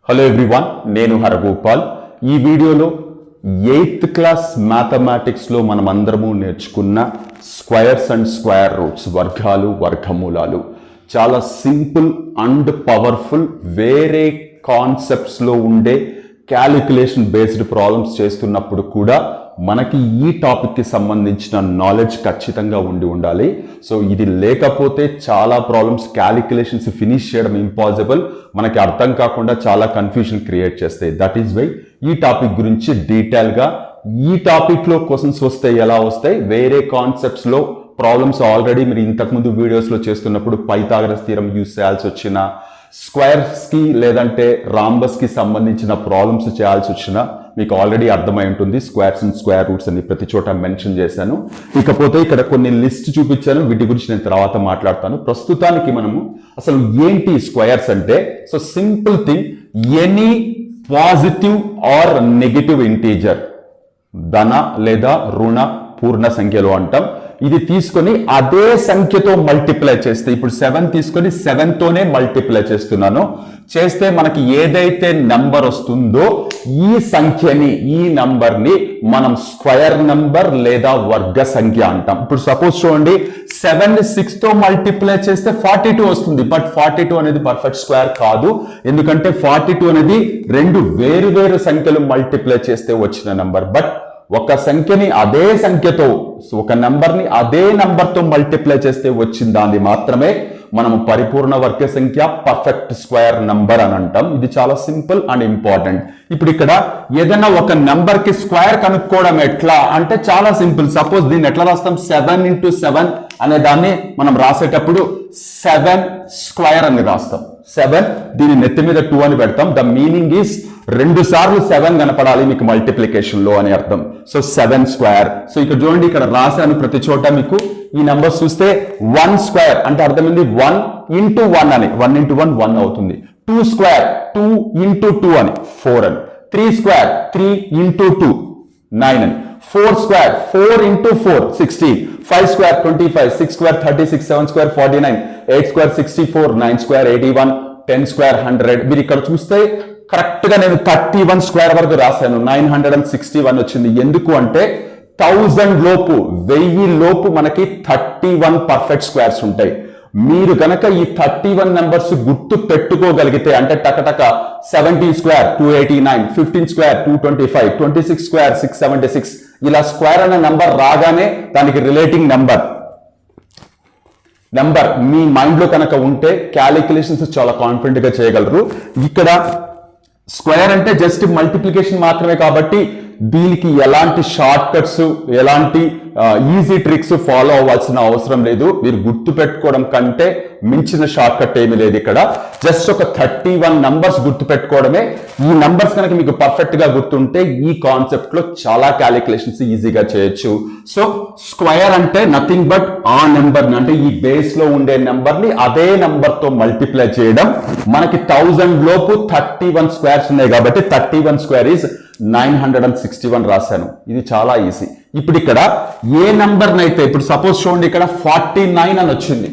Hello everyone, నేను హరగోపాల్. ఈ వీడియోలో 8th క్లాస్ మ్యాథమెటిక్స్లో మనం అందరము నేర్చుకున్న స్క్వేర్స్ అండ్ స్క్వేర్ రూట్స్, వర్గాలు వర్గమూలాలు చాలా సింపుల్ అండ్ పవర్ఫుల్, వేరే కాన్సెప్ట్స్లో ఉండే క్యాలిక్యులేషన్ బేస్డ్ ప్రాబ్లమ్స్ చేస్తున్నప్పుడు కూడా మనకి ఈ టాపిక్కి సంబంధించిన నాలెడ్జ్ ఖచ్చితంగా ఉండాలి. సో ఇది లేకపోతే చాలా ప్రాబ్లమ్స్, క్యాలిక్యులేషన్స్ ఫినిష్ చేయడం ఇంపాసిబుల్, మనకి అర్థం కాకుండా చాలా కన్ఫ్యూజన్ క్రియేట్ చేస్తాయి. దట్ ఈస్ వై ఈ టాపిక్ గురించి డీటెయిల్గా, ఈ టాపిక్లో క్వశ్చన్స్ వస్తాయి, ఎలా వస్తాయి, వేరే కాన్సెప్ట్స్లో ప్రాబ్లమ్స్ ఆల్రెడీ మీరు ఇంతకుముందు వీడియోస్లో చేస్తున్నప్పుడు పైథాగరస్ థియరం యూజ్ చేయాల్సి వచ్చిన, స్క్వేర్స్కి లేదంటే రాంబస్కి సంబంధించిన ప్రాబ్లమ్స్ చేయాల్సి వచ్చిన మీకు ఆల్రెడీ అర్థమై ఉంటుంది. స్క్వేర్స్ అండ్ స్క్వేర్ రూట్స్ అని ప్రతి చోట మెన్షన్ చేశాను. ఇకపోతే ఇక్కడ కొన్ని లిస్ట్ చూపించాను, వీటి గురించి నేను తర్వాత మాట్లాడతాను. ప్రస్తుతానికి మనము అసలు ఏంటి స్క్వేర్స్ అంటే, so simple thing, any positive or negative integer, ధన లేదా రుణ పూర్ణ సంఖ్యలో అంటాం. ఇది తీసుకొని అదే సంఖ్యతో మల్టిప్లై చేస్తే, ఇప్పుడు 7 తీసుకొని 7 తోనే మల్టిప్లై చేస్తున్నాను, చేస్తే మనకి ఏదైతే నంబర్ వస్తుందో ఈ సంఖ్యని, ఈ నంబర్ని మనం స్క్వేర్ నంబర్ లేదా వర్గ సంఖ్య అంటాం. ఇప్పుడు సపోజ్ చూడండి, 7 ని 6 తో మల్టిప్లై చేస్తే 42 వస్తుంది. బట్ 42 అనేది పర్ఫెక్ట్ స్క్వేర్ కాదు, ఎందుకంటే 42 అనేది రెండు వేరు వేరు సంఖ్యలు మల్టిప్లై చేస్తే వచ్చిన నంబర్. బట్ ఒక సంఖ్యని అదే సంఖ్యతో, ఒక నంబర్ని అదే నంబర్తో మల్టిప్లై చేస్తే వచ్చిన దాన్ని మాత్రమే మనము పరిపూర్ణ వర్గ సంఖ్య, పర్ఫెక్ట్ స్క్వేర్ నంబర్ అని అంటాం. ఇది చాలా సింపుల్ అండ్ ఇంపార్టెంట్. ఇప్పుడు ఇక్కడ ఏదైనా ఒక నంబర్ కి స్క్వేర్ కనుక్కోవడం ఎట్లా అంటే చాలా సింపుల్. సపోజ్ దీన్ని ఎట్లా రాస్తాం, 7 into 7 అనే దాన్ని మనం రాసేటప్పుడు 7 స్క్వేర్ అని రాస్తాం. 7 దీని నెత్తి మీద 2 అని పెడతాం. ద మీనింగ్ ఈస్ 2 సార్లు 7 కనపడాలి మీకు మల్టిప్లికేషన్ లో అని అర్థం. So 7 square. సో ఇక్కడ చూడండి, ఇక్కడ రాశాను ప్రతి చోట మీకు ఈ నంబర్స్ చూస్తే 1 స్క్వేర్ అంటే అర్థమైంది 1 into 1 అని, 1 into 1 1 అవుతుంది. 2 స్క్వేర్ 2 into 2 అని, 4 అని. 3 స్క్వేర్ 3 into 2 9 అని. 4 square 4 into 4 16. 5 square 25. 6 square 36. 7 square 49. 8 square 64. 9 square 81. 10 square 100. మీరు ఇక్కడ చూస్తే కరెక్ట్ గా నేను 31 స్క్వేర్ వరకు రాశాను. 961 వచ్చింది. ఎందుకు అంటే 1000 లోపు, 1000 లోపు మనకి 31 పర్ఫెక్ట్ స్క్వేర్స్ ఉంటాయి. మీరు కనుక ఈ 31 నెంబర్స్ గుర్తు పెట్టుకోగలిగితే, అంటే టకటక 17 స్క్వేర్ 289, 15 స్క్వేర్ 225, 26 స్క్వేర్ 676, ఇలా స్క్వేర్ అనే నంబర్ రాగానే దానికి రిలేటింగ్ నెంబర్ మీ మైండ్ లో కనుక ఉంటే క్యాలిక్యులేషన్స్ చాలా కాన్ఫిడెంట్ గా చేయగలరు. ఇక్కడ స్క్వేర్ అంటే జస్ట్ మల్టిప్లికేషన్ మాత్రమే కాబట్టి దీనికి ఎలాంటి షార్ట్ కట్స్, ఎలాంటి ఈజీ ట్రిక్స్ ఫాలో అవ్వాల్సిన అవసరం లేదు. మీరు గుర్తు పెట్టుకోవడం కంటే మించిన షార్ట్ కట్ ఏమీ లేదు. ఇక్కడ జస్ట్ ఒక 31 నంబర్స్ గుర్తు పెట్టుకోవడమే. ఈ నంబర్స్ కనుక మీకు పర్ఫెక్ట్ గా గుర్తుంటే ఈ కాన్సెప్ట్ లో చాలా క్యాలిక్యులేషన్స్ ఈజీగా చేయొచ్చు. సో స్క్వేర్ అంటే నథింగ్ బట్ ఆ నెంబర్ ని, అంటే ఈ బేస్ లో ఉండే నెంబర్ ని అదే నెంబర్ తో మల్టిప్లై చేయడం. మనకి 1000 లోపు 31 స్క్వేర్స్ ఉన్నాయి కాబట్టి 31 స్క్వేర్ ఈజ్ 961 రాశాను. ఇది చాలా ఈజీ. ఇప్పుడు ఇక్కడ ఏ నంబర్ నైతే, ఇప్పుడు సపోజ్ చూడండి, ఇక్కడ 49 అని వచ్చింది.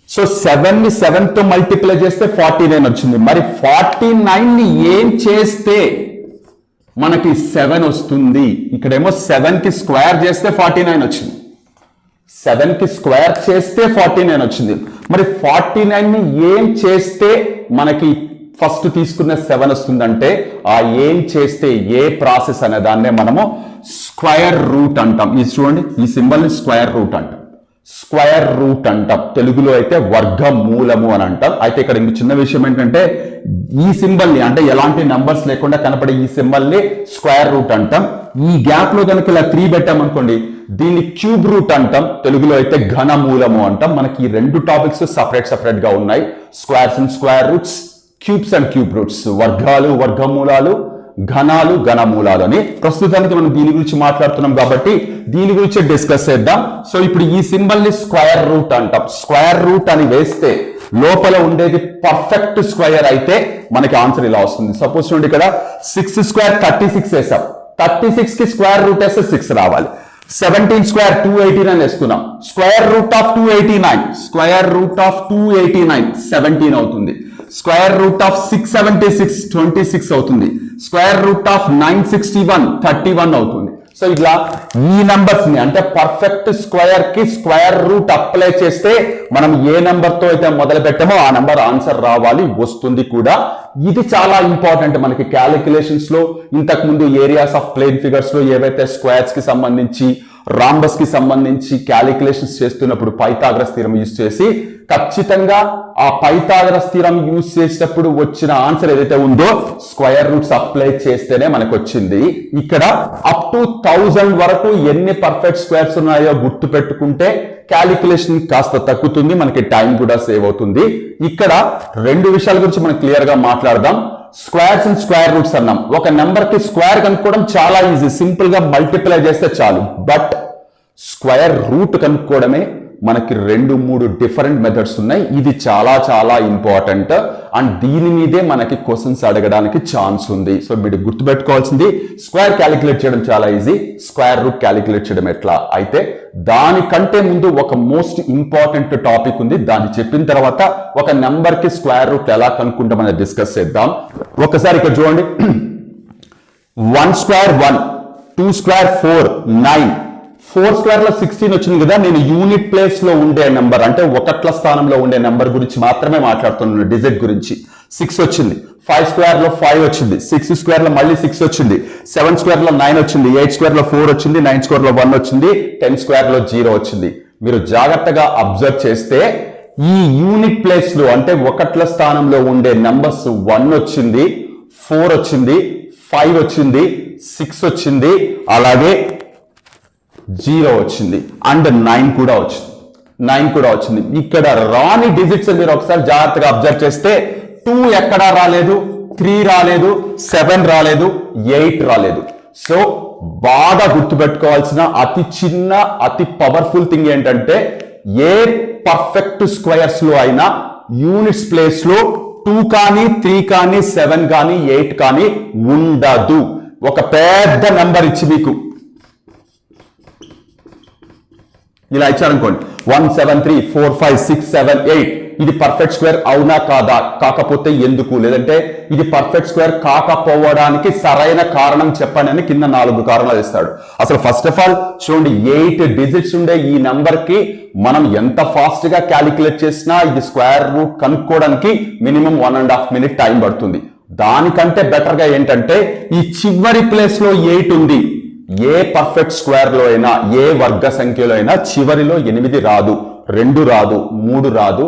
సో 7 ని 7 తో మల్టిప్లై చేస్తే 49 వచ్చింది. మరి 49 ని ఏం చేస్తే మనకి 7 వస్తుంది? ఇక్కడేమో 7 కి స్క్వేర్ చేస్తే 49 వచ్చింది. 7 కి స్క్వేర్ చేస్తే 49 వచ్చింది. మరి 49 ని ఏం చేస్తే మనకి ఫస్ట్ తీసుకున్న 7 వస్తుందంటే, ఆ ఏం చేస్తే, ఏ ప్రాసెస్ అనే దాన్నే మనము స్క్వేర్ రూట్ అంటాం. ఇది చూడండి, ఈ సింబల్ ని స్క్వేర్ రూట్ అంటాం. స్క్వేర్ రూట్ అంటాం. తెలుగులో అయితే వర్గమూలము అని అంటాం. అయితే ఇక్కడ ఇంక చిన్న విషయం ఏంటంటే, ఈ సింబల్ ని, అంటే ఎలాంటి నంబర్స్ లేకుండా కనపడే ఈ సింబల్ ని స్క్వేర్ రూట్ అంటాం. ఈ గ్యాప్ లో కనుక ఇలా 3 పెట్టామనుకోండి, దీన్ని క్యూబ్ రూట్ అంటాం. తెలుగులో అయితే ఘనమూలము అంటాం. మనకి ఈ రెండు టాపిక్స్ సపరేట్ గా ఉన్నాయి. Squares and square roots, cubes and cube roots, వర్గాలు వర్గమూలాలు, ఘనాలు ఘనమూలాలు అని. ప్రస్తుతానికి మనం దీని గురించి మాట్లాడుతున్నాం కాబట్టి దీని గురించి డిస్కస్ చేద్దాం. సో ఇప్పుడు ఈ సింబల్ ని స్క్వేర్ రూట్ అంటాం. స్క్వేర్ రూట్ అని వేస్తే లోపల ఉండేది పర్ఫెక్ట్ స్క్వేర్ అయితే మనకి ఆన్సర్ ఇలా వస్తుంది. సపోజ్ చూడండి, ఇక్కడ 6 స్క్వేర్ 36 వేసాం. 36 కి స్క్వేర్ రూట్ వేస్తే 6 రావాలి. 17 స్క్వేర్ 289 వేసుకున్నాం. Square root of 289, square root of 289 17 అవుతుంది. స్క్వేర్ రూట్ ఆఫ్ 676 26 అవుతుంది. స్క్వేర్ రూట్ ఆఫ్ 961 31 అవుతుంది. సో ఇట్లా ఈ నంబర్స్ ని అంటే పర్ఫెక్ట్ స్క్వేర్ కి స్క్వేర్ రూట్ అప్లై చేస్తే మనం ఏ నంబర్ తో అయితే మొదలు పెట్టామో ఆ నంబర్ ఆన్సర్ రావాలి, వస్తుంది కూడా. ఇది చాలా ఇంపార్టెంట్ మనకి క్యాలిక్యులేషన్స్ లో. ఇంతకు ముందు ఏరియాస్ ఆఫ్ ప్లేన్ ఫిగర్స్ లో ఏవైతే స్క్వేర్స్ కి సంబంధించి రాంబస్ కి సంబంధించి క్యాలిక్యులేషన్స్ చేస్తున్నప్పుడు పైథాగరస్ థీరం యూజ్ చేసి ఖచ్చితంగా ఆ పైథాగరస్ థీరం యూజ్ చేసేటప్పుడు వచ్చిన ఆన్సర్ ఏదైతే ఉందో స్క్వేర్ రూట్స్ అప్లై చేస్తేనే మనకు వచ్చింది. ఇక్కడ అప్ టు 1000 వరకు ఎన్ని పర్ఫెక్ట్ స్క్వేర్స్ ఉన్నాయో గుర్తు పెట్టుకుంటే క్యాలిక్యులేషన్ కాస్త తగ్గుతుంది, మనకి టైం కూడా సేవ్ అవుతుంది. ఇక్కడ రెండు విషయాల గురించి మనం క్లియర్ గా మాట్లాడదాం. స్క్వేర్స్ అండ్ స్క్వేర్ రూట్స్ అన్నాం. ఒక నెంబర్ కి స్క్వేర్ కనుక్కోవడం చాలా ఈజీ, సింపుల్ గా మల్టిప్లై చేస్తే చాలు. బట్ స్క్వేర్ రూట్ కనుక్కోవడమే మనకి 2-3 డిఫరెంట్ మెథడ్స్ ఉన్నాయి. ఇది చాలా చాలా ఇంపార్టెంట్ అండ్ దీని మీదే మనకి క్వశ్చన్స్ అడగడానికి ఛాన్స్ ఉంది. సో మీరు గుర్తుపెట్టుకోవాల్సింది స్క్వేర్ క్యాలిక్యులేట్ చేయడం చాలా ఈజీ, స్క్వేర్ రూట్ క్యాలిక్యులేట్ చేయడం ఎట్లా. అయితే దానికంటే ముందు ఒక మోస్ట్ ఇంపార్టెంట్ టాపిక్ ఉంది. దాన్ని చెప్పిన తర్వాత ఒక నెంబర్ కి స్క్వేర్ రూట్ ఎలా కనుక్కుంటామని డిస్కస్ చేద్దాం. ఒకసారి ఇక్కడ చూడండి, 1 స్క్వేర్ 1, 2 స్క్వేర్ 4 9, 4 స్క్వేర్ లో 16 వచ్చింది కదా. నేను యూనిట్ ప్లేస్ లో ఉండే నెంబర్ అంటే ఒకట్ల స్థానంలో ఉండే నెంబర్ గురించి మాత్రమే మాట్లాడుతున్నాను, డిజిట్ గురించి. 6 వచ్చింది. 5 స్క్వేర్ లో 5 వచ్చింది. 6 స్క్వేర్ లో మళ్ళీ 6 వచ్చింది. 7 స్క్వేర్ లో 9 వచ్చింది. 8 స్క్వేర్ లో 4 వచ్చింది. 9 స్క్వేర్ లో 1 వచ్చింది. 10 స్క్వేర్ లో 0 వచ్చింది. మీరు జాగ్రత్తగా అబ్జర్వ్ చేస్తే ఈ యూనిట్ ప్లేస్ లో అంటే ఒకట్ల స్థానంలో ఉండే నెంబర్స్ 1 వచ్చింది, 4 వచ్చింది, 5 వచ్చింది, 6 వచ్చింది, అలాగే 0 వచ్చింది అండ్ 9 కూడా వచ్చింది. 9 కూడా వచ్చింది. ఇక్కడ రాని డిజిట్స్ మీరు ఒకసారి జాగ్రత్తగా అబ్జర్వ్ చేస్తే 2 ఎక్కడా రాలేదు, 3 రాలేదు, 7 రాలేదు, 8 రాలేదు. సో బాగా గుర్తుపెట్టుకోవాల్సిన అతి చిన్న అతి పవర్ఫుల్ థింగ్ ఏంటంటే ఏ పర్ఫెక్ట్ స్క్వేర్స్ లో అయినా యూనిట్స్ ప్లేస్ లో 2 కానీ 3 కానీ 7 కానీ 8 కానీ ఉండదు. ఒక పెద్ద నెంబర్ ఇచ్చి మీకు ఇలా ఇచ్చారనుకోండి 1 7 3 4 5 6 7 8 ఇది పర్ఫెక్ట్ స్క్వేర్ అవునా కాదా, కాకపోతే ఎందుకు, లేదంటే ఇది పర్ఫెక్ట్ స్క్వేర్ కాకపోవడానికి సరైన కారణం చెప్పండి అని కింద 4 కారణాలు ఇస్తాడు. అసలు ఫస్ట్ ఆఫ్ ఆల్ చూడండి, 8 డిజిట్స్ ఉండే ఈ నంబర్ కి మనం ఎంత ఫాస్ట్ గా క్యాలిక్యులేట్ చేసినా ఇది స్క్వేర్ రూట్ కనుక్కోవడానికి మినిమం 1.5 minute టైం పడుతుంది. దానికంటే బెటర్ గా ఏంటంటే ఈ చివరి ప్లేస్ లో 8 ఉంది. ఏ పర్ఫెక్ట్ స్క్వేర్ లో అయినా ఏ వర్గ సంఖ్యలో అయినా చివరిలో 8 రాదు, 2 రాదు, 3 రాదు,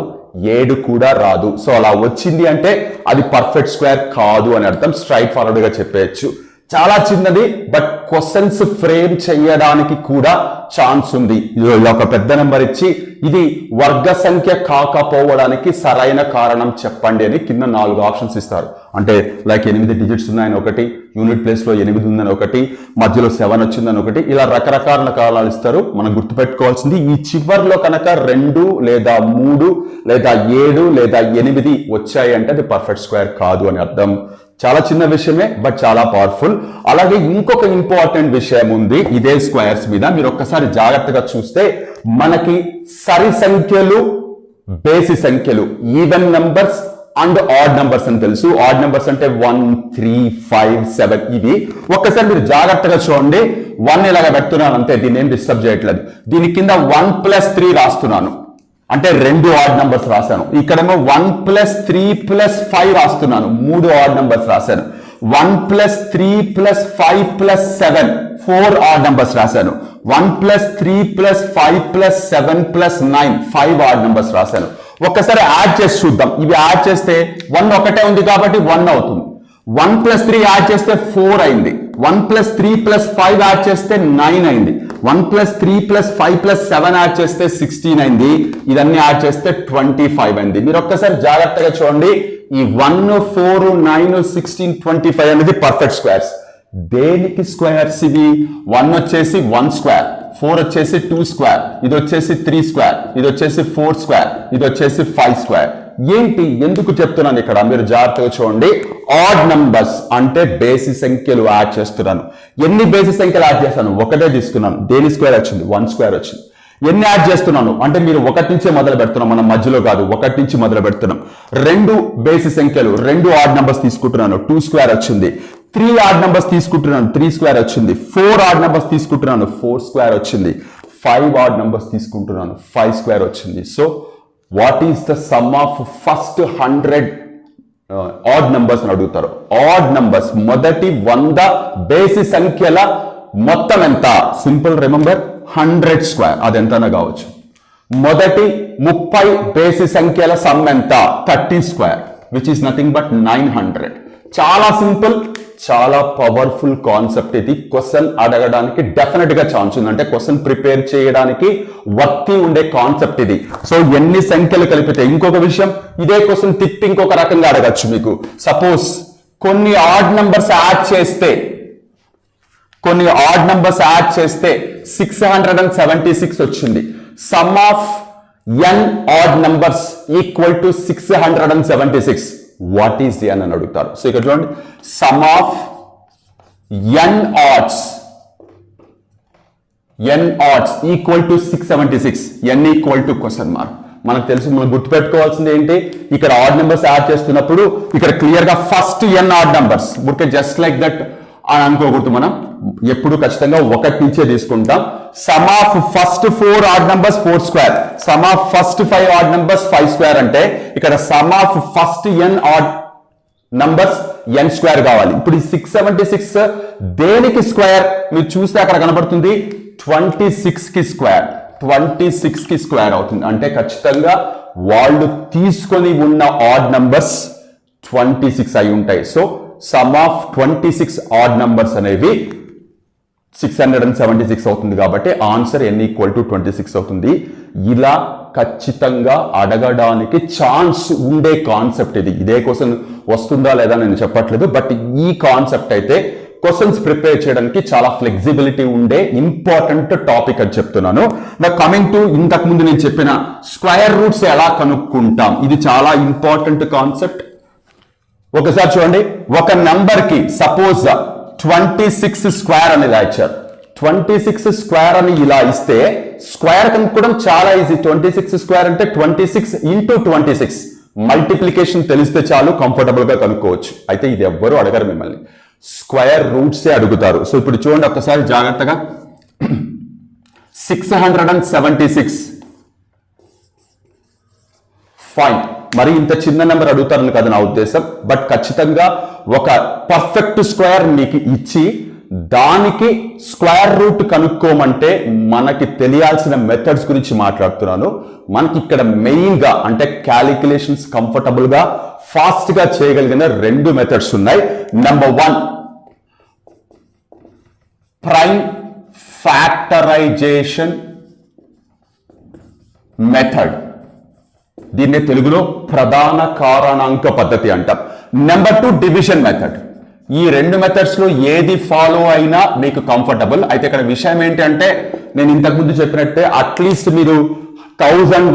7 కూడా రాదు. సో అలా వచ్చింది అంటే అది పర్ఫెక్ట్ స్క్వేర్ కాదు అని అర్థం. స్ట్రైట్ ఫార్వర్డ్ గా చెప్పేయచ్చు. చాలా చిన్నది బట్ క్వశ్చన్స్ ఫ్రేమ్ చేయడానికి కూడా ఛాన్స్ ఉంది. ఒక పెద్ద నెంబర్ ఇచ్చి ఇది వర్గ సంఖ్య కాకపోవడానికి సరైన కారణం చెప్పండి అని కింద 4 ఆప్షన్స్ ఇస్తారు. అంటే లైక్ 8 డిజిట్స్ ఉన్నాయని ఒకటి, యూనిట్ ప్లేస్ లో 8 ఉందని ఒకటి, మధ్యలో 7 వచ్చిందని ఒకటి, ఇలా రకరకాల కారణాలు ఇస్తారు. మనం గుర్తుపెట్టుకోవాల్సింది ఈ చివర్లో కనుక 2 లేదా 3 లేదా 7 లేదా 8 వచ్చాయి అంటే అది పర్ఫెక్ట్ స్క్వేర్ కాదు అని అర్థం. చాలా చిన్న విషయమే బట్ చాలా పవర్ఫుల్. అలాగే ఇంకొక ఇంపార్టెంట్ విషయం ఉంది ఇదే స్క్వేర్స్ మీద. మీరు ఒక్కసారి జాగ్రత్తగా చూస్తే మనకి సరి సంఖ్యలు, బేసి సంఖ్యలు, even numbers and odd numbers అని తెలుసు. ఆడ్ నంబర్స్ అంటే 1 3 5 7 ఇవి. ఒక్కసారి మీరు జాగ్రత్తగా చూడండి. 1 ఇలాగా పెడుతున్నాను అంతే, దీన్ని ఏం డిస్టర్బ్ చేయట్లేదు. దీని కింద 1 + 3 రాస్తున్నాను అంటే 2 ఆడ్ నంబర్స్ రాశాను. ఇక్కడేమో 1 + 3 + 5 రాస్తున్నాను, 3 ఆడ్ నంబర్స్ రాశాను. 1 + 3 + 5 + 7 4 ఆడ్ నంబర్స్ రాశాను. 1 + 3 + 5 + 7 + 9 5 ఆడ్ నంబర్స్ రాశాను. ఒక్కసారి యాడ్ చేసి చూద్దాం. ఇవి యాడ్ చేస్తే 1 ఒకటే ఉంది కాబట్టి 1 అవుతుంది. 1 + 3 యాడ్ చేస్తే 4 అయింది. 1 + 3 + 5 యాడ్ చేస్తే 9 అయింది. 1 + 3 + 5 + 7 యాడ్ చేస్తే 16 అయింది. ఇదన్నీ యాడ్ చేస్తే 25 అయింది. మీరు ఒక్కసారి జాగ్రత్తగా చూడండి. ఈ 1 4 9 16 25 అనేది పర్ఫెక్ట్ స్క్వేర్స్. దేనికి స్క్వేర్స్ ఇవి? 1 వచ్చేసి 1 స్క్వేర్, 4 వచ్చేసి 2 స్క్వేర్, ఇది వచ్చేసి 3 స్క్వేర్, ఇది వచ్చేసి 4 స్క్వేర్, ఇది వచ్చేసి 5 స్క్వేర్. ఏంటి, ఎందుకు చెప్తున్నాను ఇక్కడ మీరు జాగ్రత్తగా చూడండి. ఆడ్ నంబర్స్ అంటే బేసి సంఖ్యలు యాడ్ చేస్తున్నాను. ఎన్ని బేసి సంఖ్యలు యాడ్ చేస్తాను? ఒకటే తీసుకున్నాను. దేని స్క్వేర్ వచ్చింది? 1 స్క్వేర్ వచ్చింది. ఎన్ని యాడ్ చేస్తున్నాను అంటే మీరు ఒకటి నుంచే మొదలు పెడుతున్నాం, మనం మధ్యలో కాదు, ఒకటి నుంచి మొదలు పెడుతున్నాం. 2 బేసి సంఖ్యలు, 2 ఆడ్ నంబర్స్ తీసుకుంటున్నాను, 2 స్క్వేర్ వచ్చింది. 3 ఆడ్ నంబర్స్ తీసుకుంటున్నాను, 3 స్క్వేర్ వచ్చింది. 4 ఆడ్ నంబర్స్ తీసుకుంటున్నాను, 4 స్క్వేర్ వచ్చింది. 5 ఆడ్ నంబర్స్ తీసుకుంటున్నాను, 5 స్క్వేర్ వచ్చింది. So what is the sum of first 100 add numbers అని అడుగుతారు. ఆడ్ నంబర్స్ మొదటి 100 బేసి సంఖ్యల మొత్తం ఎంత? సింపుల్, రిమెంబర్ 100 స్క్వేర్, అది ఎంతైనా కావచ్చు. మొదటి 30 బేసి సంఖ్యల సమ్ ఎంత? 30 square, which is nothing but 900. చాలా సింపుల్, చాలా పవర్ఫుల్ కాన్సెప్ట్ ఇది. క్వశ్చన్ అడగడానికి డెఫినెట్ గా ఛాన్స్ ఉంది, అంటే క్వశ్చన్ ప్రిపేర్ చేయడానికి వర్తి ఉండే కాన్సెప్ట్ ఇది. సో ఎన్ని సంఖ్యలు కలిపితే, ఇంకొక విషయం, ఇదే క్వశ్చన్ తిప్పి ఇంకొక రకంగా అడగచ్చు మీకు. సపోజ్ కొన్ని ఆడ్ నంబర్స్ యాడ్ చేస్తే 676 వచ్చింది. Sum of n odd numbers equal to 676. What is n అని అడుగుతారు. సో ఇక్కడ చూడండి, sum of n odds equal to 676. n equal to question mark. మనకు తెలుసు, మనం గుర్తుపెట్టుకోవాల్సింది ఏంటి, ఇక్కడ ఆడ్ నెంబర్స్ యాడ్ చేస్తున్నప్పుడు ఇక్కడ క్లియర్ గా ఫస్ట్ n ఆడ్ నంబర్స్, ఊరికే జస్ట్ లైక్ దట్ అని అనుకోకూడదు. మనం ఎప్పుడు ఖచ్చితంగా ఒకటి నుంచే తీసుకుంటాం. Some of first 4 add numbers 4 square, some of first 5 add numbers 5 square. అంటే ఇక్కడ some of first n odd numbers n square కావాలి. ఇప్పుడు ఈ 676 దేనికి స్క్వేర్? మీరు చూస్తే అక్కడ కనబడుతుంది 26 కి స్క్వేర్, 26 కి స్క్వేర్ అవుతుంది. అంటే ఖచ్చితంగా వాళ్ళు తీసుకొని ఉన్న ఆడ్ నంబర్స్ 26 అయి ఉంటాయి. So some of 26 add numbers అనేవి 676 అవుతుంది. కాబట్టి ఆన్సర్ n ఈక్వల్ టు 26 అవుతుంది. ఇలా ఖచ్చితంగా అడగడానికి ఛాన్స్ ఉండే కాన్సెప్ట్ ఇది. ఇదే క్వశ్చన్ వస్తుందా లేదా నేను చెప్పట్లేదు, బట్ ఈ కాన్సెప్ట్ అయితే క్వశ్చన్స్ ప్రిపేర్ చేయడానికి చాలా ఫ్లెక్సిబిలిటీ ఉండే ఇంపార్టెంట్ టాపిక్ అని చెప్తున్నాను. నా కమింగ్ టు ఇంతకు ముందు నేను చెప్పిన స్క్వేర్ రూట్స్ ఎలా కనుక్కుంటాం, ఇది చాలా ఇంపార్టెంట్ కాన్సెప్ట్. ఒకసారి చూడండి, ఒక నంబర్ కి సపోజ్ 26 స్క్వేర్ అనేది ఇచ్చారు. 26 స్క్వేర్ అని ఇలా ఇస్తే స్క్వేర్ కనుక్కోవడం చాలా ఈజీ. 26 స్క్వేర్ అంటే 26 ఇంటూ 26. మల్టిప్లికేషన్ తెలిస్తే చాలు, కంఫర్టబుల్ గా కనుక్కోవచ్చు. అయితే ఇది ఎవ్వరూ అడగరు మిమ్మల్ని, స్క్వేర్ రూట్సే అడుగుతారు. సో ఇప్పుడు చూడండి ఒక్కసారి జాగ్రత్తగా, 676 ఫైన్. మరి ఇంత చిన్న నెంబర్ అడుగుతారని కదా నా ఉద్దేశం, బట్ ఖచ్చితంగా ఒక పర్ఫెక్ట్ స్క్వేర్ మీకు ఇచ్చి దానికి స్క్వేర్ రూట్ కనుక్కోమంటే మనకి తెలియాల్సిన మెథడ్స్ గురించి మాట్లాడుతున్నాను. మనకి ఇక్కడ మెయిన్ గా అంటే క్యాలిక్యులేషన్స్ కంఫర్టబుల్ గా ఫాస్ట్ గా చేయగలిగిన 2 మెథడ్స్ ఉన్నాయి. నెంబర్ 1 ప్రైమ్ ఫ్యాక్టరైజేషన్ మెథడ్, దీన్ని తెలుగులో ప్రధాన కారణాంక పద్ధతి అంటాం. Number 2 division method. ఈ 2 మెథడ్స్ లో ఏది ఫాలో అయినా మీకు కంఫర్టబుల్. అయితే ఇక్కడ విషయం ఏంటి అంటే, నేను ఇంతకుముందు చెప్పినట్టే అట్లీస్ట్ మీరు 1000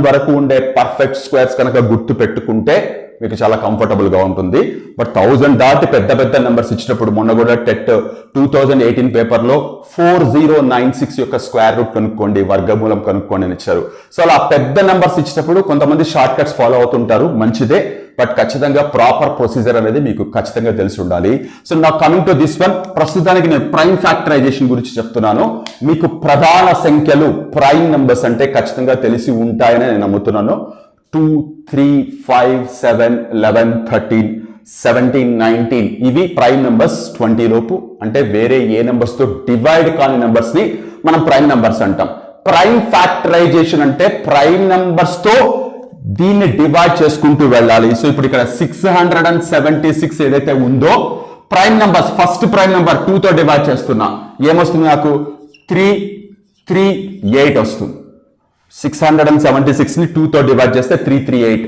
వరకు ఉండే పర్ఫెక్ట్ స్క్వేర్స్ కనుక గుర్తు పెట్టుకుంటే మీకు చాలా కంఫర్టబుల్ గా ఉంటుంది. బట్ 1000 దాటి పెద్ద పెద్ద నెంబర్స్ ఇచ్చినప్పుడు, మొన్న కూడా టెట్ 2018 పేపర్ లో 4096 యొక్క స్క్వేర్ రూట్ కనుక్కోండి, వర్గమూలం కనుక్కోండి అని ఇచ్చారు. సో అలా పెద్ద నెంబర్స్ ఇచ్చినప్పుడు కొంతమంది షార్ట్ కట్స్ ఫాలో అవుతుంటారు, మంచిదే. బట్ ఖచ్చితంగా ప్రాపర్ ప్రొసీజర్ అనేది మీకు ఖచ్చితంగా తెలిసి ఉండాలి. సో నా కమింగ్ టు దిస్ వన్, ప్రస్తుతానికి నేను ప్రైమ్ ఫ్యాక్టరైజేషన్ గురించి చెప్తున్నాను. మీకు ప్రధాన సంఖ్యలు ప్రైమ్ నంబర్స్ అంటే ఖచ్చితంగా తెలిసి ఉంటాయని నేను నమ్ముతున్నాను. 2, 3, 5, 7, 11, 13, 17, 19 ఇవి ప్రైమ్ నంబర్స్. 20 లోపు అంటే వేరే ఏ నెంబర్స్ తో డివైడ్ కాని నెంబర్స్ ని మనం ప్రైమ్ నంబర్స్ అంటాం. ప్రైమ్ ఫ్యాక్టరైజేషన్ అంటే ప్రైమ్ నంబర్స్ తో దీన్ని డివైడ్ చేసుకుంటూ వెళ్ళాలి. సో ఇప్పుడు ఇక్కడ 676 ఏదైతే ఉందో prime numbers, first prime number 2 తో డివైడ్ చేస్తున్నా, ఏమొస్తుంది నాకు 338 వస్తుంది. 676 ని 2 తో డివైడ్ చేస్తే 338.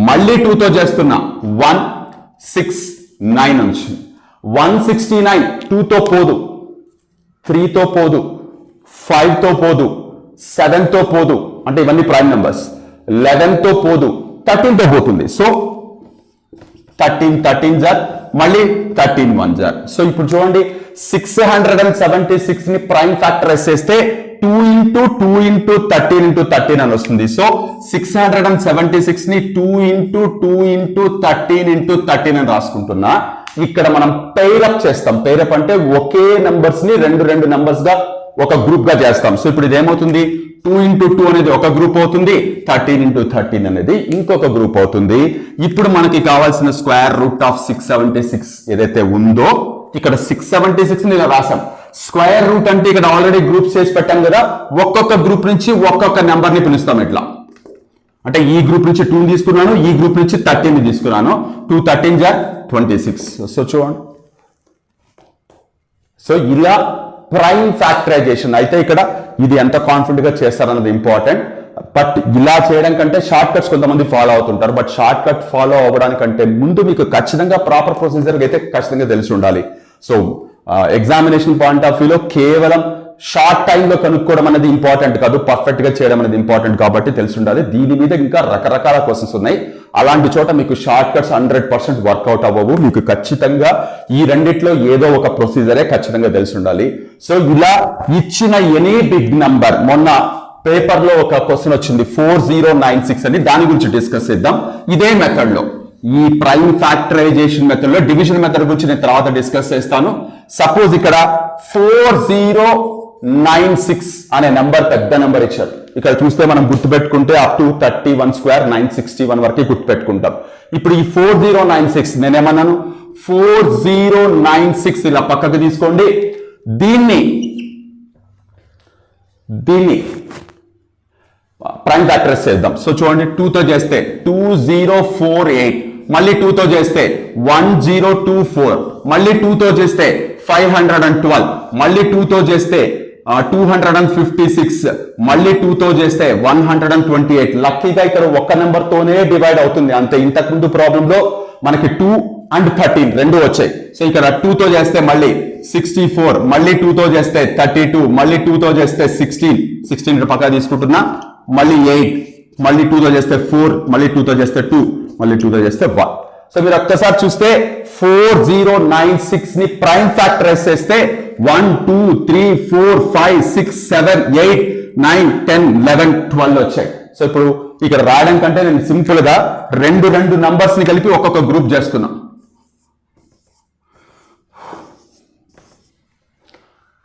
మళ్ళీ 2 తో చేస్తున్నా 169 వచ్చింది. 169 2 తో పోదు, 3 తో పోదు, 5 తో పోదు, 7 తో పోదు, అంటే ఇవన్నీ ప్రైమ్ నంబర్స్. 11 తో పోదు, 13 తో పోతుంది. సో 13 జార్, మళ్ళీ 13 1 జార్. సో ఇప్పుడు చూడండి, 676 ని ప్రైమ్ ఫ్యాక్టరైజ్ చేస్తే 2 into 2 into 13 into 13 అని వస్తుంది. సో 676 ని 2 into 2 into 13 into 13 అని రాసుకుంటున్నా. ఇక్కడ మనం పెయిరప్ చేస్తాం. పెయిరప్ అంటే ఒకే నంబర్స్ ని రెండు నంబర్స్ గా ఒక గ్రూప్ గా చేస్తాం. సో ఇప్పుడు ఇదేమవుతుంది, 2 into 2 అనేది ఒక గ్రూప్ అవుతుంది, 13 into 13 అనేది ఇంకొక గ్రూప్ అవుతుంది. ఇప్పుడు మనకి కావాల్సిన స్క్వేర్ రూట్ ఆఫ్ 676 ఏదైతే ఉందో ఇక్కడ 676 ని ఇలా రాసాం. స్క్వేర్ రూట్ అంటే ఇక్కడ ఆల్రెడీ గ్రూప్స్ చేసి పెట్టాం కదా, ఒక్కొక్క గ్రూప్ నుంచి ఒక్కొక్క నెంబర్ ని పిలుస్తాం. ఇట్లా అంటే ఈ గ్రూప్ నుంచి 2 తీసుకున్నాను, ఈ గ్రూప్ నుంచి 13 తీసుకున్నాను. 2 13 జా 26. సో చూడండి, సో ఇలా ప్రైమ్ ఫ్యాక్టరైజేషన్ అయితే ఇక్కడ ఇది ఎంత కాన్ఫిడెంట్ గా చేస్తారన్నది ఇంపార్టెంట్. బట్ ఇలా చేయడం కంటే షార్ట్ కట్స్ కొంతమంది ఫాలో అవుతుంటారు. బట్ షార్ట్ కట్ ఫాలో అవ్వడానికంటే ముందు మీకు ఖచ్చితంగా ప్రాపర్ ప్రొసీజర్ అయితే ఖచ్చితంగా తెలిసి ఉండాలి. సో ఎగ్జామినేషన్ పాయింట్ ఆఫ్ వ్యూలో కేవలం షార్ట్ టైంలో కనుక్కోవడం అనేది ఇంపార్టెంట్ కాదు, పర్ఫెక్ట్ గా చేయడం అనేది ఇంపార్టెంట్ కాబట్టి తెలిసి ఉండాలి. దీని మీద ఇంకా రకరకాల క్వశ్చన్స్ ఉన్నాయి. అలాంటి చోట మీకు షార్ట్ కట్స్ 100% వర్కౌట్ అవ్వవు. మీకు ఖచ్చితంగా ఈ రెండిట్లో ఏదో ఒక ప్రొసీజరే ఖచ్చితంగా తెలిసి ఉండాలి. సో ఇలా ఇచ్చిన ఎనీ బిగ్ నంబర్, మొన్న పేపర్ లో ఒక క్వశ్చన్ వచ్చింది 4096 అని, దాని గురించి డిస్కస్ చేద్దాం. ఇదే మెథడ్ లో, ఈ ప్రైమ్ ఫ్యాక్టరైజేషన్ మెథడ్ లో డివిజన్ మెథడ్ గురించి నేను తర్వాత డిస్కస్ చేస్తాను. సపోజ్ ఇక్కడ 4096 అనే నెంబర్ పెద్ద నెంబర్ ఇచ్చారు. ఇక్కడ చూస్తే మనం గుర్తుపెట్టుకుంటే అప్ టు 31 స్క్వేర్ 961 వరకు గుర్తుపెట్టుకుంటాం. ఇప్పుడు ఈ 4096 నేనేమన్నాను, 4096 ఇలా పక్కకు తీసుకోండి. దీన్ని ప్రైమ్ ఫ్యాక్టరైజ్ చేద్దాం. సో చూడండి, 2 తో చేస్తే 2048, మళ్ళీ 2 తో చేస్తే 1024, మళ్ళీ 2 తో చేస్తే 512, మళ్ళీ 2 తో చేస్తే 256, మళ్ళీ 2 తో చేస్తే 128. లక్కీగా ఇక్కడ ఒక్క నెంబర్ తోనే డివైడ్ అవుతుంది అంతే. ఇంతకుముందు ప్రాబ్లం లో మనకి 2 and 13 రెండు వచ్చాయి. సో ఇక్కడ 2 తో చేస్తే మళ్ళీ 64, మళ్ళీ 2 తో చేస్తే 32, మళ్ళీ 2 తో చేస్తే 16 పక్కా తీసుకుంటున్నా, మళ్ళీ 8, మళ్ళీ 2 తో చేస్తే 4, మళ్ళీ 2 తో చేస్తే 2, మళ్ళీ 2 తో చేస్తే 1. సో మీరు ఒక్కసారి చూస్తే 4096 ని ప్రైమ్ ఫ్యాక్టరైజ్ చేస్తే 1 2 3 4 5 6 7 8 9 10 11 12 వచ్చాయి. సో ఇప్పుడు ఇక్కడ రాయడం కంటే నేను సింపుల్ గా రెండు నంబర్స్ ని కలిపి ఒక్కొక్క గ్రూప్ చేస్తున్నా.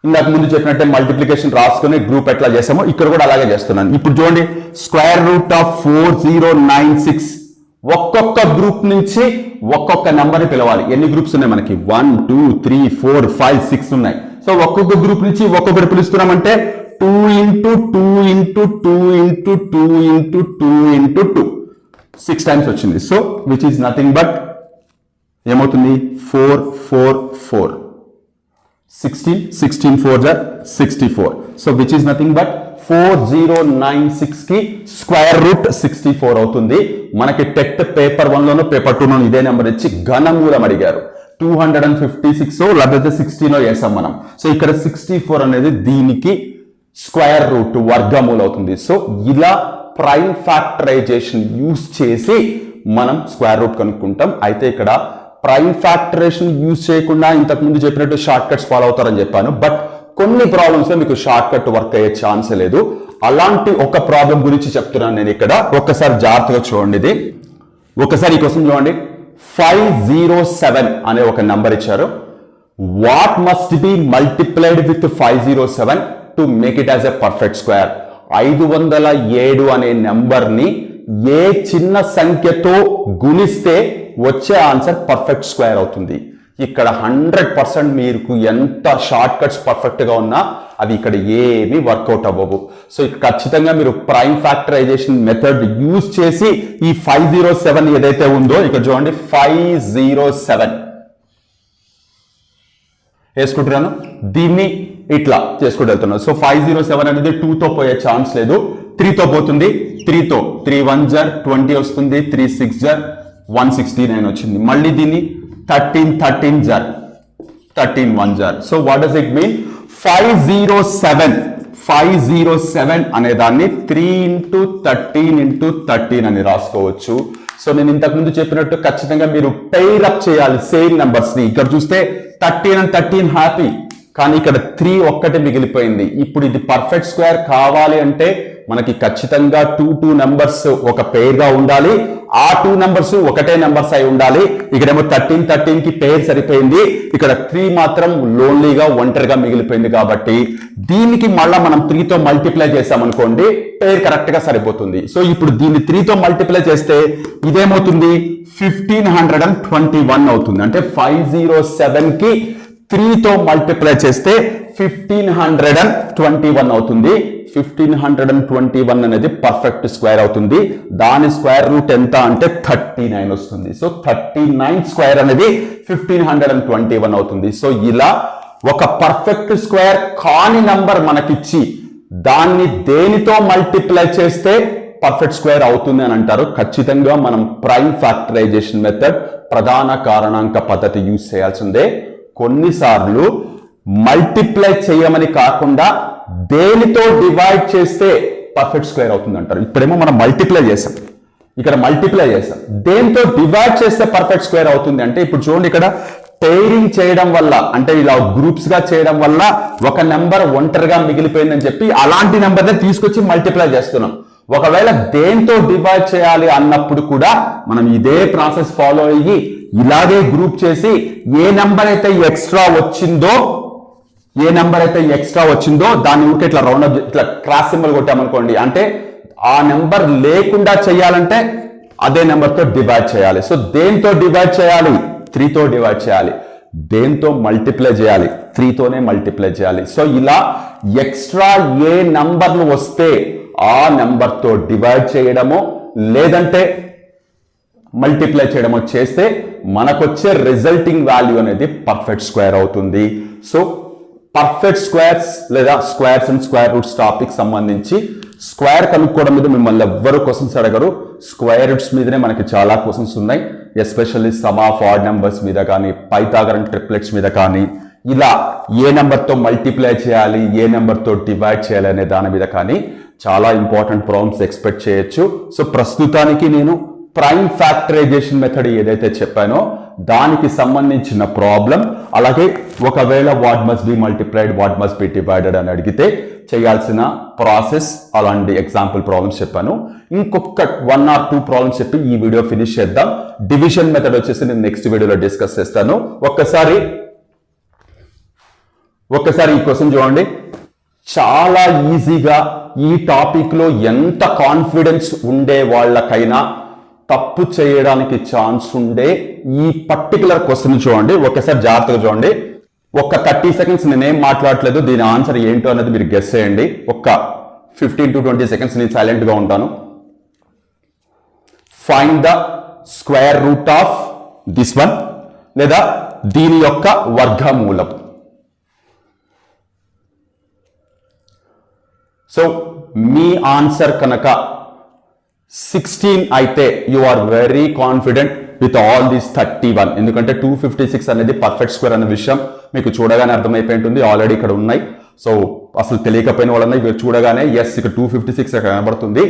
ఇందాక ముందు చెప్పినట్టే మల్టిప్లికేషన్ రాసుకుని గ్రూప్ ఎట్లా చేసామో ఇక్కడ కూడా అలాగే చేస్తున్నాను. ఇప్పుడు చూడండి, స్క్వేర్ రూట్ ఆఫ్ 4096 ఒక్కొక్క గ్రూప్ నుంచి ఒక్కొక్క నెంబర్ ని పిలవాలి. ఎన్ని గ్రూప్స్ ఉన్నాయి మనకి? 1 2 3 4 5 6 ఉన్నాయి. సో ఒక్కొక్క గ్రూప్ నుంచి ఒక్కొక్కటి పిలుస్తున్నామంటే 2 into 2 into 2 into 2 into 2 into 2 6 times వచ్చింది. So which is nothing but ఏమవుతుంది, 4 4 4 16 16 4 64. So which is nothing but 4096 కి స్క్వేర్ రూట్ 64 అవుతుంది. మనకి టెట్ పేపర్ 1 లోనో పేపర్ 2 లోనో ఇదే నెంబర్ ఇచ్చి ఘనమూలం అడిగారు. 256 లేకపోతే 16 వేసాం మనం. సో ఇక్కడ 64 అనేది దీనికి స్క్వేర్ రూట్ వర్గమూలం అవుతుంది. సో ఇలా ప్రైమ్ ఫ్యాక్టరైజేషన్ యూస్ చేసి మనం స్క్వేర్ రూట్ కనుక్కుంటాం. అయితే ఇక్కడ ప్రైమ్ ఫ్యాక్టరైజేషన్ యూస్ చేయకుండా ఇంతకు ముందు చెప్పినట్టు షార్ట్ కట్స్ ఫాలో అవుతారని చెప్పాను. బట్ కొన్ని ప్రాబ్లమ్స్ లో మీకు షార్ట్ కట్ వర్క్ అయ్యే ఛాన్స్ లేదు. అలాంటి ఒక ప్రాబ్లం గురించి చెప్తున్నాను నేను ఇక్కడ. ఒక్కసారి జాగ్రత్తగా చూడండి. ఇది ఒకసారి ఈ క్వశ్చన్ చూడండి. 507 అనే ఒక నెంబర్ ఇచ్చారు. What must be multiplied with 507 to make it as a perfect square. 507 అనే నెంబర్ ని ఏ చిన్న సంఖ్యతో గుణిస్తే వచ్చే ఆన్సర్ పర్ఫెక్ట్ స్క్వేర్ అవుతుంది. ఇక్కడ 100% మీకు ఎంత షార్ట్ కట్స్ పర్ఫెక్ట్ గా ఉన్నా అవి ఇక్కడ ఏమీ వర్కౌట్ అవ్వవు. సో ఖచ్చితంగా మీరు ప్రైమ్ ఫ్యాక్టరైజేషన్ మెథడ్ యూజ్ చేసి ఈ 507 ఏదైతే ఉందో ఇక్కడ చూడండి, 507 వేసుకుంటున్నాను. దీన్ని ఇట్లా చేసుకుంటూ వెళ్తున్నాను. సో 507 అనేది 2 తో పోయే ఛాన్స్ లేదు, 3 తో పోతుంది. 3 తో 3 1 జర్ 20 వస్తుంది, 3 6 జర్ 169 వచ్చింది. మళ్ళీ దీన్ని 13 13 జర్ 13 1 జర్. So what does it mean? 507 అనే దాన్ని 3 into 13 into 13 అని రాసుకోవచ్చు. సో నేను ఇంతకు ముందు చెప్పినట్టు ఖచ్చితంగా మీరు పెయిర్ అప్ చేయాలి సేమ్ నెంబర్స్ ని. ఇక్కడ చూస్తే 13 and 13 హ్యాపీ, కానీ ఇక్కడ 3 ఒక్కటి మిగిలిపోయింది. ఇప్పుడు ఇది పర్ఫెక్ట్ స్క్వేర్ కావాలి అంటే మనకి ఖచ్చితంగా 2 నెంబర్స్ ఒక పేర్ గా ఉండాలి. ఆ 2 నెంబర్స్ ఒకటే నెంబర్స్ అయి ఉండాలి. ఇక్కడేమో 13 కి పేర్ సరిపోయింది. ఇక్కడ 3 మాత్రం లోన్లీగా ఒంటరిగా మిగిలిపోయింది. కాబట్టి దీనికి మళ్ళా మనం 3 తో మల్టిప్లై చేసామనుకోండి, పేర్ కరెక్ట్ గా సరిపోతుంది. సో ఇప్పుడు దీన్ని 3 తో మల్టిప్లై చేస్తే ఇదేమవుతుంది, 1521 అవుతుంది. అంటే 507 కి 3 తో మల్టిప్లై చేస్తే 1521 అవుతుంది. 1521 అనేది పర్ఫెక్ట్ స్క్వేర్ అవుతుంది. దాని స్క్వేర్ రూట్ ఎంత అంటే 39 వస్తుంది. సో 39 స్క్వేర్ అనేది 1521 అవుతుంది. సో ఇలా ఒక పర్ఫెక్ట్ స్క్వేర్ కాని నంబర్ మనకిచ్చి దాన్ని దేనితో మల్టిప్లై చేస్తే పర్ఫెక్ట్ స్క్వేర్ అవుతుంది అని అంటారు. ఖచ్చితంగా మనం ప్రైమ్ ఫ్యాక్టరైజేషన్ మెథడ్, ప్రధాన కారణాంక పద్ధతి యూజ్ చేయాల్సిందే. కొన్నిసార్లు మల్టిప్లై చేయమని కాకుండా దేనితో డివైడ్ చేస్తే పర్ఫెక్ట్ స్క్వేర్ అవుతుంది అంటారు. ఇప్పుడేమో మనం మల్టిప్లై చేసాం, ఇక్కడ మల్టిప్లై చేసాం, దేంతో డివైడ్ చేస్తే పర్ఫెక్ట్ స్క్వేర్ అవుతుంది అంటే ఇప్పుడు చూడండి, ఇక్కడ పేరింగ్ చేయడం వల్ల అంటే ఇలా గ్రూప్స్ గా చేయడం వల్ల ఒక నెంబర్ ఒంటరిగా మిగిలిపోయిందని చెప్పి అలాంటి నెంబర్ని తీసుకొచ్చి మల్టిప్లై చేస్తున్నాం. ఒకవేళ దేంతో డివైడ్ చేయాలి అన్నప్పుడు కూడా మనం ఇదే ప్రాసెస్ ఫాలో అయ్యి ఇలాగే గ్రూప్ చేసి ఏ నెంబర్ అయితే ఎక్స్ట్రా వచ్చిందో దాన్ని ఊరికే ఇట్లా రౌండ్ అప్ ఇట్లా క్రాస్ సింబల్ కొట్టామనుకోండి, అంటే ఆ నెంబర్ లేకుండా చేయాలంటే అదే నెంబర్తో డివైడ్ చేయాలి. సో దేంతో డివైడ్ చేయాలి, 3 తో డివైడ్ చేయాలి. దేంతో మల్టిప్లై చేయాలి, 3 తోనే మల్టిప్లై చేయాలి. సో ఇలా ఎక్స్ట్రా ఏ నంబర్లు వస్తే ఆ నెంబర్తో డివైడ్ చేయడమో లేదంటే మల్టిప్లై చేయడమో చేస్తే మనకొచ్చే రిజల్టింగ్ వాల్యూ అనేది పర్ఫెక్ట్ స్క్వేర్ అవుతుంది. సో పర్ఫెక్ట్ స్క్వేర్స్ లేదా squares and square roots topic సంబంధించి స్క్వేర్ కనుక్కోవడం మీద మిమ్మల్ని ఎవ్వరు క్వశ్చన్స్ అడగరు. స్క్వేర్ రూట్స్ మీదనే మనకి చాలా క్వశ్చన్స్ ఉన్నాయి. Especially some of odd numbers మీద కానీ, పైథాగరన్ ట్రిప్లెట్స్ మీద కానీ, ఇలా ఏ నెంబర్తో మల్టిప్లై చేయాలి, ఏ నెంబర్తో డివైడ్ చేయాలి అనే దాని మీద కానీ చాలా ఇంపార్టెంట్ ప్రాబ్లమ్స్ ఎక్స్పెక్ట్ చేయొచ్చు. సో ప్రస్తుతానికి నేను ప్రైమ్ ఫ్యాక్టరైజేషన్ మెథడ్ ఏదైతే చెప్పానో దానికి సంబంధించిన ప్రాబ్లం, అలాగే ఒకవేళ what must be multiplied, what must be divided అని అడిగితే చేయాల్సిన ప్రాసెస్, అలాంటి ఎగ్జాంపుల్ ప్రాబ్లమ్స్ చెప్పాను. ఇంకొక 1 or 2 ప్రాబ్లమ్స్ చెప్పి ఈ వీడియో ఫినిష్ చేద్దాం. డివిజన్ మెథడ్ వచ్చేసి నేను నెక్స్ట్ వీడియోలో డిస్కస్ చేస్తాను. ఒక్కసారి ఈ క్వశ్చన్ చూడండి. చాలా ఈజీగా ఈ టాపిక్ లో ఎంత కాన్ఫిడెన్స్ ఉండే వాళ్ళకైనా తప్పు చేయడానికి ఛాన్స్ ఉండే ఈ పర్టికులర్ క్వశ్చన్ చూడండి. ఒకసారి జాగ్రత్తగా చూడండి. ఒక 30 సెకండ్స్ నేనేం మాట్లాడట్లేదు, దీని ఆన్సర్ ఏంటో అనేది మీరు గెస్ చేయండి. ఒక 15 to 20 సెకండ్స్ నేను సైలెంట్ గా ఉంటాను. Find the square root of this one, లేదా దీని యొక్క వర్గమూలం. సో మీ ఆన్సర్ కనుక 16 అయితే you are very confident with all these 31. ఎందుకంటే 256 అనేది పర్ఫెక్ట్ స్క్వేర్ అనే విషయం మీకు చూడగానే అర్థమైపోయి ఉంటుంది. ఆల్రెడీ ఇక్కడ ఉన్నాయి. సో అసలు తెలియకపోయిన వాళ్ళని మీరు చూడగానే ఎస్ ఇక్కడ 256 కనబడుతుంది.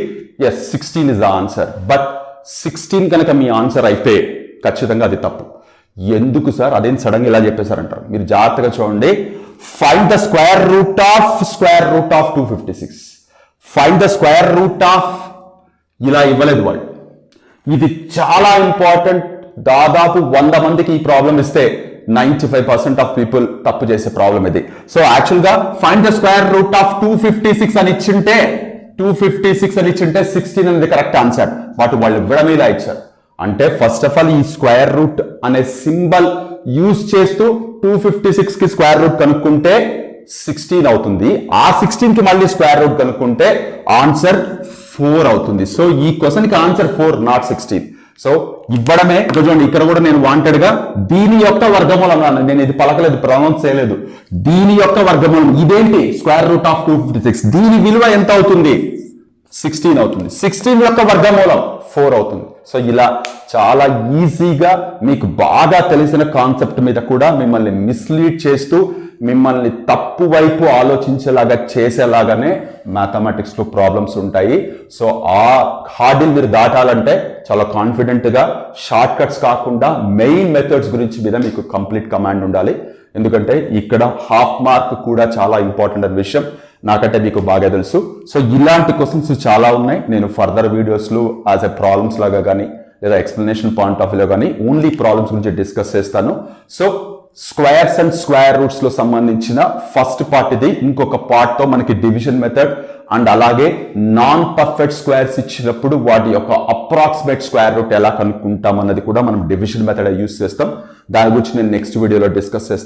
Yes 16 is the answer. But 16 కనుక మీ ఆన్సర్ అయితే ఖచ్చితంగా అది తప్పు. ఎందుకు సార్ అదేం సడన్ గా ఇలా చెప్పేశారంటారు. మీరు జాగ్రత్తగా చూడండి. Find the square root of 256. Find the square root of, ఇలా ఇవ్వలేదు వాళ్ళు. ఇది చాలా ఇంపార్టెంట్. దాదాపు 100 మందికి ఈ ప్రాబ్లం ఇస్తే 95% ఆఫ్ పీపుల్ తప్పు చేసే ప్రాబ్లం ఇది. సో యాక్చువల్ గా find the square root of 256 అని ఇచ్చింటే 16 అనేది కరెక్ట్ ఆన్సర్. బట్ వాళ్ళు ఇవ్వడం ఇలా ఇచ్చారు. అంటే ఫస్ట్ ఆఫ్ ఆల్ ఈ స్క్వేర్ రూట్ అనే సింబల్ యూజ్ చేస్తూ 256 కి స్క్వేర్ రూట్ కనుక్కుంటే 16 అవుతుంది. ఆ 16 కి మళ్ళీ స్క్వేర్ రూట్ కనుక్కుంటే ఆన్సర్ 4 అవుతుంది. సో ఈ క్వశ్చన్ కి ఆన్సర్ 4, నాట్ 16. సో ఇవ్వడమే. చూడండి ఇక్కడ కూడా నేను వాంటెడ్ గా దీని యొక్క వర్గమూలం అన్నాను. నేను ఇది పలకలేదు, ప్రొనౌన్స్ చేయలేదు. దీని యొక్క వర్గమూలం ఇదేంటి, స్క్వేర్ రూట్ ఆఫ్ 256. దీని విలువ ఎంత అవుతుంది, 16 అవుతుంది. 16 యొక్క వర్గమూలం 4 అవుతుంది. సో ఇలా చాలా ఈజీగా మీకు బాగా తెలిసిన కాన్సెప్ట్ మీద కూడా మిమ్మల్ని మిస్లీడ్ చేస్తూ మిమ్మల్ని తప్పు వైపు ఆలోచించేలాగా చేసేలాగానే మ్యాథమెటిక్స్లో ప్రాబ్లమ్స్ ఉంటాయి. సో ఆ హార్డిల్ మీరు దాటాలంటే చాలా కాన్ఫిడెంట్గా షార్ట్ కట్స్ కాకుండా మెయిన్ మెథడ్స్ గురించి మీద మీకు కంప్లీట్ కమాండ్ ఉండాలి. ఎందుకంటే ఇక్కడ హాఫ్ మార్క్ కూడా చాలా ఇంపార్టెంట్ అనే విషయం నాకంటే మీకు బాగా తెలుసు. సో ఇలాంటి క్వశ్చన్స్ చాలా ఉన్నాయి. నేను ఫర్దర్ వీడియోస్లో యాజ్ ఎ ప్రాబ్లమ్స్ లాగా కానీ లేదా ఎక్స్ప్లెనేషన్ పాయింట్ ఆఫ్ వ్యూలో కానీ ఓన్లీ ప్రాబ్లమ్స్ గురించి డిస్కస్ చేస్తాను. So squares and square roots లో సంబంధించిన ఫస్ట్ పార్ట్ ఇది. ఇంకొక పార్ట్ తో మనకి డివిజన్ మెథడ్ అండ్ అలాగే నాన్ పర్ఫెక్ట్ స్క్వేర్స్ ఇచ్చినప్పుడు వాటి యొక్క అప్రాక్సిమేట్ స్క్వేర్ రూట్ ఎలా కనుక్కుంటాం అన్నది కూడా మనం డివిజన్ మెథడ్ యూస్ చేస్తాం. దాని గురించి నేను నెక్స్ట్ వీడియోలో డిస్కస్ చేస్తాను.